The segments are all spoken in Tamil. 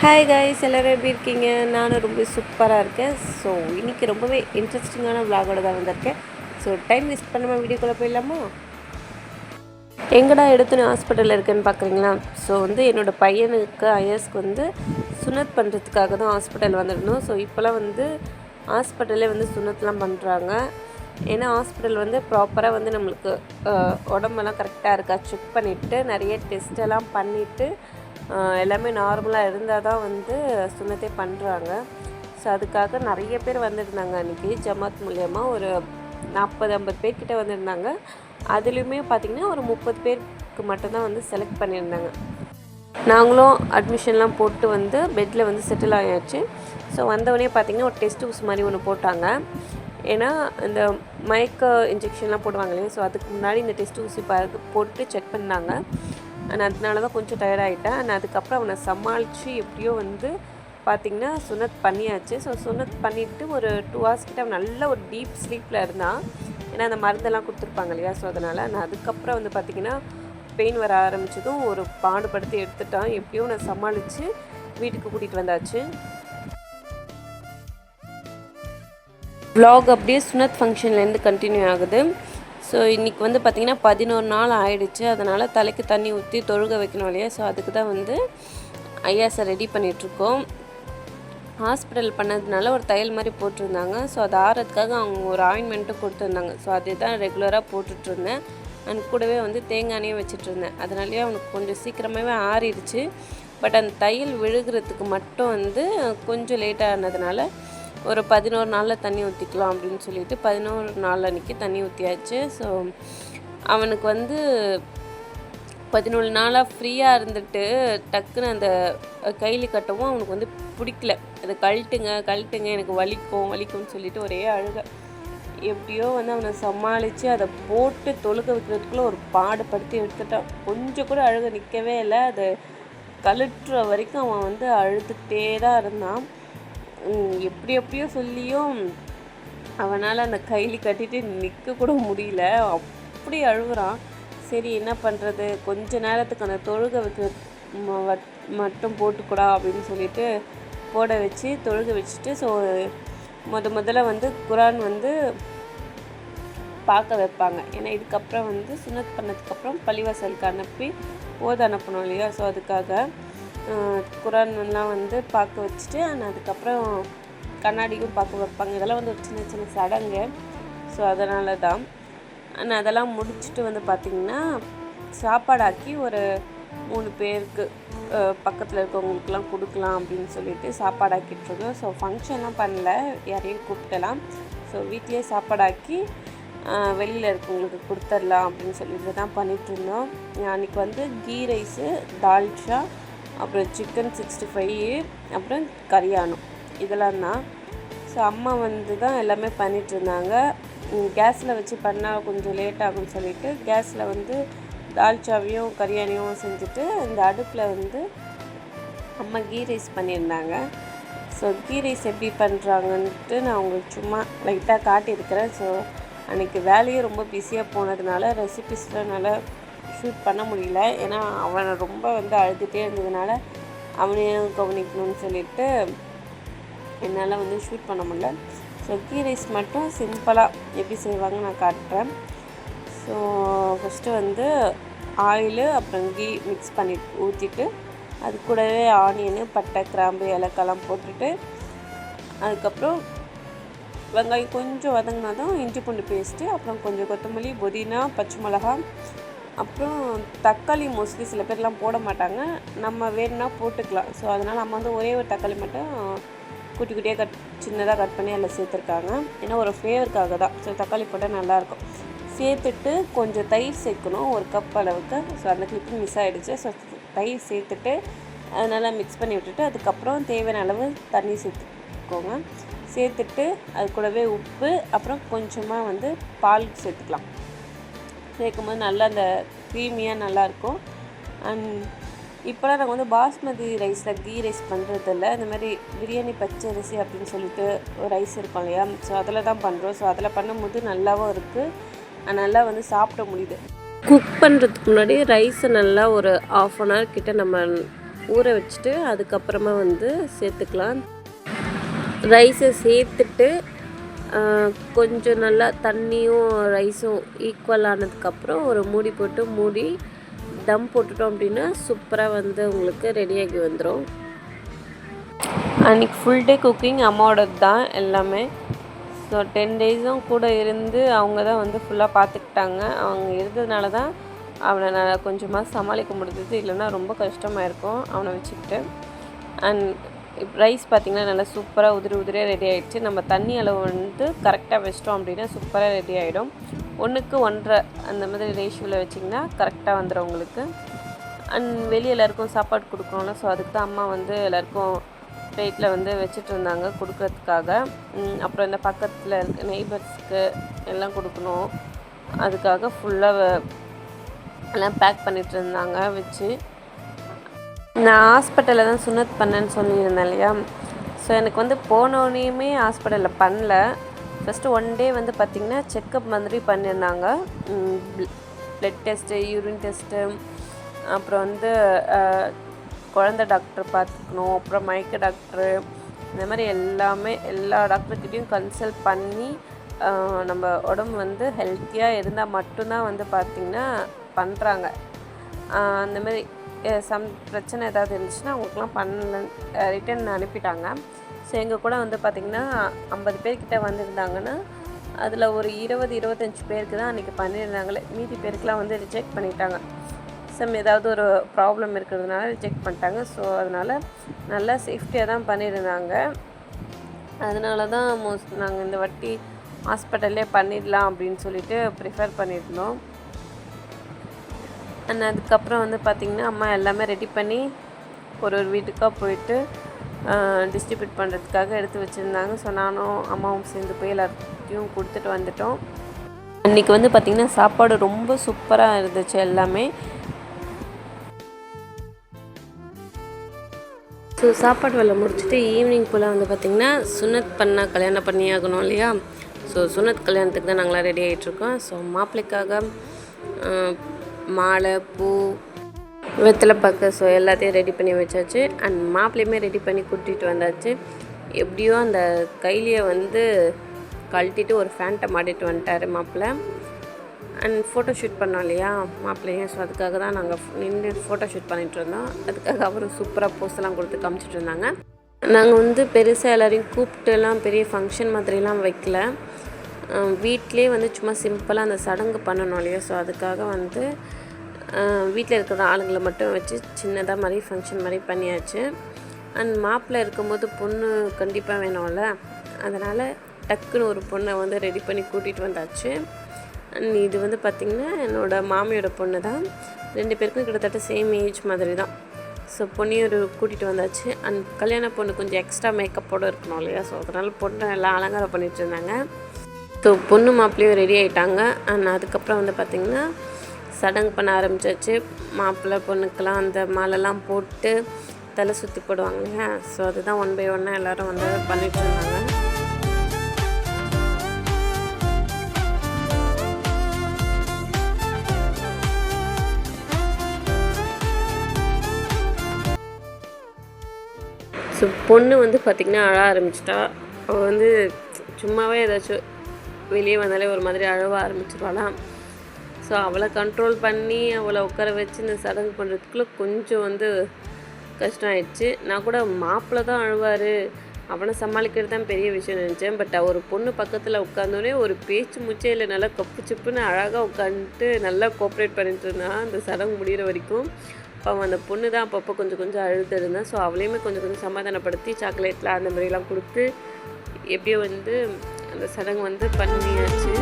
ஹாய் கைஸ், எல்லோரும் எப்படி இருக்கீங்க? நானும் ரொம்ப சூப்பராக இருக்கேன். ஸோ இன்றைக்கி ரொம்பவே இன்ட்ரெஸ்டிங்கான விளாகோட தான் வந்திருக்கேன். ஸோ டைம் வேஸ்ட் பண்ணாமல் வீடியோக்குள்ளே போயிடலாமா? எங்கடா எடுத்துன்னு ஹாஸ்பிட்டலில் இருக்குன்னு பார்க்குறீங்களா? ஸோ என்னோடய பையனுக்கு ஐஎஸ்க்கு சுனத் பண்ணுறதுக்காக தான் ஹாஸ்பிட்டல் வந்துடணும். ஸோ இப்போலாம் ஹாஸ்பிட்டலே சுனத்லாம் பண்ணுறாங்க. ஏன்னா ஹாஸ்பிட்டல் ப்ராப்பராக நம்மளுக்கு உடம்பெல்லாம் கரெக்டாக இருக்கா செக் பண்ணிவிட்டு நிறைய டெஸ்ட்டெல்லாம் பண்ணிவிட்டு எல்லாமே நார்மலாக இருந்தால் தான் சுனத்தே பண்ணுறாங்க. ஸோ அதுக்காக நிறைய பேர் வந்துருந்தாங்க. அன்றைக்கி ஜமாத் மூலயமா ஒரு 40-50 பேர்கிட்ட வந்துருந்தாங்க. அதுலேயுமே பார்த்திங்கன்னா ஒரு 30 பேருக்கு மட்டும்தான் செலக்ட் பண்ணியிருந்தாங்க. நாங்களும் அட்மிஷன்லாம் போட்டு பெட்டில் செட்டில் ஆகியாச்சு. ஸோ வந்தவொடனே பார்த்திங்கன்னா ஒரு டெஸ்ட் ஊசி மாதிரி ஒன்று போட்டாங்க. ஏன்னா இந்த மயக்க இன்ஜெக்ஷன்லாம் போடுவாங்க இல்லையா, ஸோ அதுக்கு முன்னாடி இந்த டெஸ்ட் ஊசி போட்டு செக் பண்ணாங்க. அதனால தான் கொஞ்சம் டயர்டாகிட்டேன். ஆனால் அதுக்கப்புறம் அவனை சமாளித்து எப்படியோ பார்த்திங்கன்னா சுனத் பண்ணியாச்சு. ஸோ சுனத் பண்ணிவிட்டு ஒரு 2 hours கிட்ட அவன் நல்ல ஒரு டீப் ஸ்லீப்பில் இருந்தான். ஏன்னா அந்த மருந்தெல்லாம் கொடுத்துருப்பாங்க இல்லையா, ஸோ அதனால். நான் அதுக்கப்புறம் பார்த்திங்கன்னா பெயின் வர ஆரம்பித்ததும் ஒரு பாடுபடுத்தி எடுத்துட்டான். எப்படியோ நான் சமாளித்து வீட்டுக்கு கூட்டிகிட்டு வந்தாச்சு. vlog அப்படியே சுனத் ஃபங்க்ஷன்லேருந்து கண்டினியூ ஆகுது. ஸோ இன்றைக்கி பார்த்திங்கன்னா 11 நாள் ஆகிடுச்சு. அதனால் தலைக்கு தண்ணி ஊற்றி தொழுக வைக்கணும் இல்லையா, ஸோ அதுக்கு தான் ஐயாஸை ரெடி பண்ணிகிட்ருக்கோம். ஹாஸ்பிட்டல் பண்ணதுனால ஒரு தையல் மாதிரி போட்டிருந்தாங்க. ஸோ அது ஆறதுக்காக அவங்க ஒரு ஆயின்மெண்ட்டும் கொடுத்துருந்தாங்க. ஸோ அதே தான் ரெகுலராக போட்டுட்ருந்தேன். அண்ட் கூடவே தேங்காய் எண்ணெயும் வச்சிட்ருந்தேன். அதனாலேயே அவனுக்கு கொஞ்சம் சீக்கிரமாகவே ஆறிடுச்சு. பட் அந்த தையல் விழுகிறதுக்கு மட்டும் கொஞ்சம் லேட்டாக ஆனதுனால ஒரு 11 நாளில் தண்ணி ஊற்றிக்கலாம் அப்படின்னு சொல்லிட்டு 11 நாள் அன்றைக்கி தண்ணி ஊற்றியாச்சு. ஸோ அவனுக்கு 17 நாளாக ஃப்ரீயாக இருந்துட்டு டக்குன்னு அந்த கைலி கட்டவும் அவனுக்கு பிடிக்கல. அதை கழட்டுங்க எனக்கு வலிக்கும்னு சொல்லிட்டு ஒரே அழுக. எப்படியோ அவனை சமாளித்து அதை போட்டு தொழுக வைக்கிறதுக்குள்ளே ஒரு பாடுபடுத்தி எடுத்துட்டான். கொஞ்சம் கூட அழுக நிற்கவே இல்லை. அதை கழட்டுற வரைக்கும் அவன் அழுதுகிட்டே தான் இருந்தான். எப்படியோ சொல்லியும் அவனால் அந்த கைலி கட்டிட்டு நிற்க கூட முடியல. அப்படி அழுகுறான். சரி என்ன பண்ணுறது, கொஞ்ச நேரத்துக்கு அந்த தொழுக வைக்க மட்டும் போட்டுக்கூடா அப்படின்னு சொல்லிட்டு போட வச்சு தொழுக வச்சுட்டு, ஸோ முதல்ல குரான் பார்க்க வைப்பாங்க. ஏன்னா இதுக்கப்புறம் சுனத் பண்ணதுக்கப்புறம் பள்ளிவாசலுக்கு அனுப்பி அனுப்பணும் இல்லையா, ஸோ அதுக்காக குரான்லாம் பார்க்க வச்சுட்டு அதுக்கப்புறம் கண்ணாடியும் பார்க்க வைப்பாங்க. இதெல்லாம் ஒரு சின்ன சடங்கு. ஸோ அதனால தான் அதெல்லாம் முடிச்சுட்டு பார்த்திங்கன்னா சாப்பாடாக்கி ஒரு 3 பேருக்கு பக்கத்தில் இருக்கவங்களுக்கெல்லாம் கொடுக்கலாம் அப்படின்னு சொல்லிட்டு சாப்பாடாக்கிட்டுருக்கோம். ஸோ ஃபங்க்ஷன்லாம் பண்ணல, யாரையும் கூப்பிட்டலாம். ஸோ வீட்லேயே சாப்பாடாக்கி வெளியில் இருக்கவங்களுக்கு கொடுத்துடலாம் அப்படின்னு சொல்லிட்டு தான் பண்ணிகிட்ருந்தோம். அன்றைக்கி கீ ரைஸு, தால்ச்சா, அப்புறம் சிக்கன் 65, அப்புறம் கரியானம், இதெல்லாம் தான். ஸோ அம்மா தான் எல்லாமே பண்ணிகிட்ருந்தாங்க. கேஸில் வச்சு பண்ணால் கொஞ்சம் லேட் ஆகும்னு சொல்லிட்டு கேஸில் தால்ச்சாவையும் கரியானையும் செஞ்சுட்டு இந்த அடுப்பில் அம்மா கீ ரைஸ் பண்ணியிருந்தாங்க. ஸோ கீ ரைஸ் எப்படி பண்ணுறாங்கன்ட்டு நான் உங்களுக்கு சும்மா லைட்டாக காட்டியிருக்கிறேன். ஸோ அன்றைக்கி வேலையே ரொம்ப பிஸியாக போனதுனால ரெசிபிஸ்லாம் நல்லா ஷூட் பண்ண முடியல. ஏன்னா அவனை ரொம்ப அழுதுகிட்டே இருந்ததுனால அவனையும் கவனிக்கணும்னு சொல்லிட்டு என்னால் ஷூட் பண்ண முடியல. ஸோ கீ ரைஸ் மட்டும் சிம்பிளாக எப்படி செய்வாங்கன்னு நான் காட்டுறேன். ஸோ ஃபஸ்ட்டு ஆயிலு அப்புறம் கீ மிக்ஸ் பண்ணி ஊற்றிட்டு அது கூடவே ஆனியனு, பட்டை, கிராம்பு, ஏலக்காய்லாம் போட்டுட்டு அதுக்கப்புறம் வெங்காயம் கொஞ்சம் வதங்கினதும் இஞ்சி பூண்டு பேஸ்ட்டு, அப்புறம் கொஞ்சம் கொத்தமல்லி, புதினா, பச்சை மிளகா, அப்புறம் தக்காளி மோஸ்ட்லி சில பேர்லாம் போட மாட்டாங்க. நம்ம வேணும்னா போட்டுக்கலாம். ஸோ அதனால் நம்ம ஒரே ஒரு தக்காளி மட்டும் குட்டியாக சின்னதாக கட் பண்ணி அதில் சேர்த்துருக்காங்க. ஏன்னா ஒரு ஃப்ளேவருக்காக தான். ஸோ தக்காளி போட்டால் நல்லாயிருக்கும். சேர்த்துட்டு கொஞ்சம் தயிர் சேர்க்கணும், 1 கப் அளவுக்கு. ஸோ அந்த கிளிப்பு மிஸ் ஆகிடுச்சு. ஸோ தயிர் சேர்த்துட்டு அதனால் மிக்ஸ் பண்ணி விட்டுட்டு அதுக்கப்புறம் தேவையான அளவு தண்ணி சேர்த்துக்கோங்க. சேர்த்துட்டு அது கூடவே உப்பு, அப்புறம் கொஞ்சமாக பால் சேர்த்துக்கலாம். சேர்க்கும்போது நல்லா அந்த க்ரீமியாக நல்லாயிருக்கும். அண்ட் இப்போலாம் நாங்கள் பாஸ்மதி ரைஸில் கீ ரைஸ் பண்ணுறதில்ல. இந்த மாதிரி பிரியாணி பச்சரிசி அப்படின்னு சொல்லிட்டு ஒரு ரைஸ் இருக்கும் இல்லையா, ஸோ அதில் தான் பண்ணுறோம். ஸோ அதில் பண்ணும்போது நல்லாவும் இருக்குது, நல்லா சாப்பிட முடியுது. குக் பண்ணுறதுக்கு முன்னாடி ரைஸை நல்லா ஒரு 1/2 hour கிட்ட நம்ம ஊற வச்சுட்டு அதுக்கப்புறமா வந்து சேர்த்துக்கலாம். ரைஸை சேர்த்துட்டு கொஞ்சம் நல்லா தண்ணியும் ரைஸும் ஈக்குவல் ஆனதுக்கப்புறம் ஒரு மூடி போட்டு மூடி தம் போட்டுட்டோம் அப்படின்னா சூப்பராக வந்து உங்களுக்கு ரெடியாகி வந்துடும். அன்றைக்கி ஃபுல் டே குக்கிங் அம்மாவோடது தான் எல்லாமே. ஸோ 10 டேஸும் கூட இருந்து அவங்க தான் வந்து ஃபுல்லாக பார்த்துக்கிட்டாங்க. அவங்க இருந்ததுனால தான் அவனை நான் கொஞ்சமாக சமாளிக்க முடிஞ்சது, இல்லைன்னா ரொம்ப கஷ்டமாக இருக்கும் அவனை வச்சுக்கிட்டு. அண்ட் ரைஸ் பார்த்திங்கன்னா நல்லா சூப்பராக உதிரியாக ரெடி ஆகிடுச்சு. நம்ம தண்ணி அளவு வந்து கரெக்டாக வச்சிட்டோம் அப்படின்னா சூப்பராக ரெடி ஆகிடும். 1க்கு 1.5 அந்த மாதிரி ரேஷியோவில் வச்சிங்கன்னா கரெக்டாக வந்துடும் உங்களுக்கு. அண்ட் வெளியே எல்லாேருக்கும் சாப்பாடு கொடுக்கணும்ல, ஸோ அதுக்கு தான் அம்மா வந்து எல்லாேருக்கும் பிளேட்டில் வந்து வச்சுட்டு இருந்தாங்க கொடுக்குறதுக்காக. அப்புறம் இந்த பக்கத்தில் இருக்க நெய்பர்ஸ்க்கு எல்லாம் கொடுக்கணும், அதுக்காக ஃபுல்லாக எல்லாம் பேக் பண்ணிகிட்டு இருந்தாங்க வச்சு. நான் ஹாஸ்பிட்டலில் தான் சுனத் பண்ணேன்னு சொல்லியிருந்தேன் இல்லையா. ஸோ எனக்கு வந்து போனோடனேயுமே ஹாஸ்பிட்டலில் பண்ணல. ஃபஸ்ட்டு 1 டே வந்து பார்த்திங்கன்னா செக்கப் மாதிரி பண்ணியிருந்தாங்க. ப்ளட் டெஸ்ட்டு, யூரின் டெஸ்ட்டு, அப்புறம் வந்து குழந்தை டாக்டர் பார்த்துக்கணும், அப்புறம் மயக்க டாக்டரு, இந்த மாதிரி எல்லா டாக்டர்கிட்டையும் கன்சல்ட் பண்ணி நம்ம உடம்பு வந்து ஹெல்த்தியாக இருந்தால் மட்டும்தான் வந்து பார்த்திங்கன்னா பண்ணுறாங்க. அந்தமாரி பிரச்சனை ஏதாவது இருந்துச்சுன்னா அவங்களுக்குலாம் பண்ணல, ரிட்டன் அனுப்பிட்டாங்க. ஸோ எங்கள் கூட வந்து பார்த்திங்கன்னா 50 பேர்கிட்ட வந்திருந்தாங்கன்னா அதில் ஒரு 20-25 பேருக்கு தான் அன்றைக்கி பண்ணியிருந்தாங்களே. மீதி பேருக்குலாம் வந்து ரிஜெக்ட் பண்ணிட்டாங்க. ஏதாவது ஒரு ப்ராப்ளம் இருக்கிறதுனால ரிஜெக்ட் பண்ணிட்டாங்க. ஸோ அதனால் நல்லா சேஃப்டியாக தான் பண்ணியிருந்தாங்க. அதனால தான் நாங்கள் இந்த வாட்டி ஹாஸ்பிட்டல்லே பண்ணிடலாம் அப்படின்னு சொல்லிட்டு ப்ரிஃபர் பண்ணியிருந்தோம். அண்ட் அதுக்கப்புறம் வந்து பார்த்திங்கன்னா அம்மா எல்லாமே ரெடி பண்ணி ஒரு வீட்டுக்காக போயிட்டு டிஸ்ட்ரிபியூட் பண்ணுறதுக்காக எடுத்து வச்சுருந்தாங்க. ஸோ நானும் அம்மாவும் சேர்ந்து போய் எல்லாத்தையும் கொடுத்துட்டு வந்துட்டோம். அன்றைக்கி வந்து பார்த்திங்கன்னா சாப்பாடு ரொம்ப சூப்பராக இருந்துச்சு எல்லாமே. ஸோ சாப்பாடு வேலை முடிச்சுட்டு ஈவினிங் போல் வந்து பார்த்திங்கன்னா சுனத் பண்ணால் கல்யாணம் பண்ணி ஆகணும் இல்லையா. ஸோ சுனத் கல்யாணத்துக்கு தான் நாங்களாம் ரெடி ஆகிட்ருக்கோம். ஸோ மாப்பிள்ளைக்காக மாலை, பூ, வெத்தலை பாக்கு, ஸோ எல்லாத்தையும் ரெடி பண்ணி வச்சாச்சு. அண்ட் மாப்பிள்ளையுமே ரெடி பண்ணி கூட்டிகிட்டு வந்தாச்சு. எப்படியோ அந்த கைலியை வந்து கழட்டிட்டு ஒரு ஃபேண்ட்டை மாட்டிட்டு வந்துட்டார் மாப்பிள்ளை. அண்ட் ஃபோட்டோ ஷூட் பண்ணோம் இல்லையா மாப்பிள்ளையும். ஸோ அதுக்காக தான் நாங்கள் நின்று ஃபோட்டோ ஷூட் பண்ணிகிட்டு இருந்தோம். அதுக்காக அவரும் சூப்பராக போஸ்டெல்லாம் கொடுத்து காமிச்சிட்டு இருந்தாங்க. நாங்கள் வந்து பெருசாக எல்லோரையும் கூப்பிட்டுலாம் பெரிய ஃபங்க்ஷன் மாதிரிலாம் வைக்கல. வீட்டிலே வந்து சும்மா சிம்பிளாக அந்த சடங்கு பண்ணணும் இல்லையா. ஸோ அதுக்காக வந்து வீட்டில் இருக்கிற ஆளுங்களை மட்டும் வச்சு சின்னதாக மாதிரி ஃபங்க்ஷன் மாதிரி பண்ணியாச்சு. அண்ட் மாப்பிள்ளை இருக்கும்போது பொண்ணு கண்டிப்பாக வேணும்ல, அதனால் டக்குன்னு ஒரு பொண்ணை வந்து ரெடி பண்ணி கூட்டிகிட்டு வந்தாச்சு. அண்ட் இது வந்து பார்த்திங்கன்னா என்னோடய மாமியோட பொண்ணு தான். 2 பேருக்கும் கிட்டத்தட்ட சேம் ஏஜ் மாதிரி தான். ஸோ பொண்ணையும் கூட்டிகிட்டு வந்தாச்சு. அண்ட் கல்யாண பொண்ணு கொஞ்சம் எக்ஸ்ட்ரா மேக்கப்போடு இருக்கணும் இல்லையா. ஸோ அதனால் பொண்ணை எல்லாம் அலங்காரம் பண்ணிகிட்டு இருந்தாங்க. ஸோ பொண்ணு மாப்பிள்ளையும் ரெடி ஆகிட்டாங்க. அண்ட் அதுக்கப்புறம் வந்து பார்த்திங்கன்னா சடங்கு பண்ண ஆரம்பிச்சாச்சு. மாப்பிள்ளை பொண்ணுக்கெல்லாம் அந்த மாலைலாம் போட்டு தலை சுற்றி போடுவாங்க இல்லையா. ஸோ அதுதான் 1 by 1 எல்லோரும் வந்து பண்ணிகிட்டு இருந்தாங்க. ஸோ பொண்ணு வந்து பார்த்திங்கன்னா அழ ஆரம்பிச்சிட்டா. அவள் வந்து சும்மாவே ஏதாச்சும் வெளியே வந்தாலே ஒரு மாதிரி அழவ ஆரம்பிச்சிருவாளாம். ஸோ அவளை கண்ட்ரோல் பண்ணி அவளை உட்கார வச்சு இந்த சடங்கு பண்ணுறதுக்குள்ளே கொஞ்சம் வந்து கஷ்டம் ஆயிடுச்சு. நான் கூட மாப்பிள்ளை தான் அழுவார், அவனை சமாளிக்கிறது தான் பெரிய விஷயம் நினச்சேன். பட் ஒரு பொண்ணு பக்கத்தில் உட்காந்தோடனே ஒரு பேச்சு முச்சையில் நல்லா கப்பு சிப்புன்னு அழகாக உட்காந்துட்டு நல்லா கோஆப்ரேட் பண்ணிட்டு இருந்தான் அந்த சடங்கு முடிகிற வரைக்கும். அவன் அந்த பொண்ணு தான் அப்பப்போ கொஞ்சம் அழுது இருந்தான். ஸோ அவளையுமே கொஞ்சம் சமாதானப்படுத்தி சாக்லேட்லாம் அந்த மாதிரிலாம் கொடுத்து எப்படியோ வந்து அந்த சடங்கு வந்து பண்ணியாச்சு.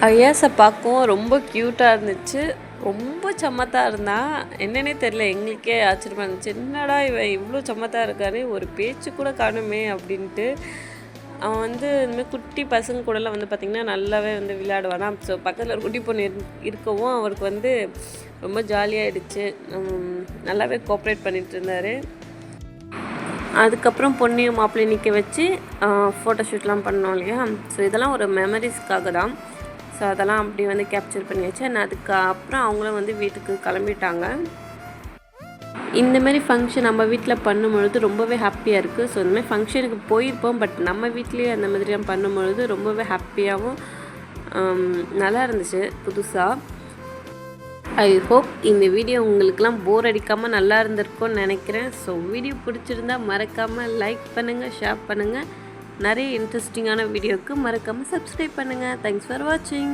ஐயாஸை பார்க்கவும் ரொம்ப க்யூட்டாக இருந்துச்சு. ரொம்ப சமத்தாக இருந்தான். என்னன்னே தெரில, எங்களுக்கே ஆச்சரியமாக இருந்துச்சு. என்னடா இவன் இவ்வளோ சமத்தாக இருக்காரு, ஒரு பேச்சு கூட காணுமே அப்படின்ட்டு. அவன் வந்து இந்தமாதிரி குட்டி பசங்க கூடலாம் வந்து பார்த்திங்கன்னா நல்லாவே வந்து விளையாடுவானா. ஸோ பக்கத்தில் ஒரு குட்டி பொண்ணு இருக்கவும் அவருக்கு வந்து ரொம்ப ஜாலியாகிடுச்சு. நல்லாவே கோஆப்ரேட் பண்ணிகிட்டு இருந்தார். அதுக்கப்புறம் பொண்ணையும் மாப்பிள்ளையும் நிற்க வச்சு ஃபோட்டோ ஷூட்லாம் பண்ணோம் இல்லையா. ஸோ இதெல்லாம் ஒரு மெமரிஸ்க்காக தான். ஸோ அதெல்லாம் அப்படி வந்து கேப்சர் பண்ணியாச்சு. அதுக்கப்புறம் அவங்களும் வந்து வீட்டுக்கு கிளம்பிட்டாங்க. இந்தமாரி ஃபங்க்ஷன் நம்ம வீட்டில் பண்ணும்பொழுது ரொம்பவே ஹாப்பியாக இருக்குது. ஸோ இந்தமாதிரி ஃபங்க்ஷனுக்கு போயிருப்போம், பட் நம்ம வீட்லேயே அந்த மாதிரிலாம் பண்ணும்பொழுது ரொம்பவே ஹாப்பியாகவும் நல்லா இருந்துச்சு புதுசாக. ஐ ஹோப் இந்த வீடியோ உங்களுக்கெல்லாம் போர் அடிக்காமல் நல்லா இருந்திருக்கும்னு நினைக்கிறேன். ஸோ வீடியோ பிடிச்சிருந்தா மறக்காமல் லைக் பண்ணுங்கள், ஷேர் பண்ணுங்கள். நிறைய இன்ட்ரெஸ்டிங்கான வீடியோவுக்கு மறக்காமல் சப்ஸ்கிரைப் பண்ணுங்கள். தேங்க்ஸ் ஃபார் வாட்சிங்.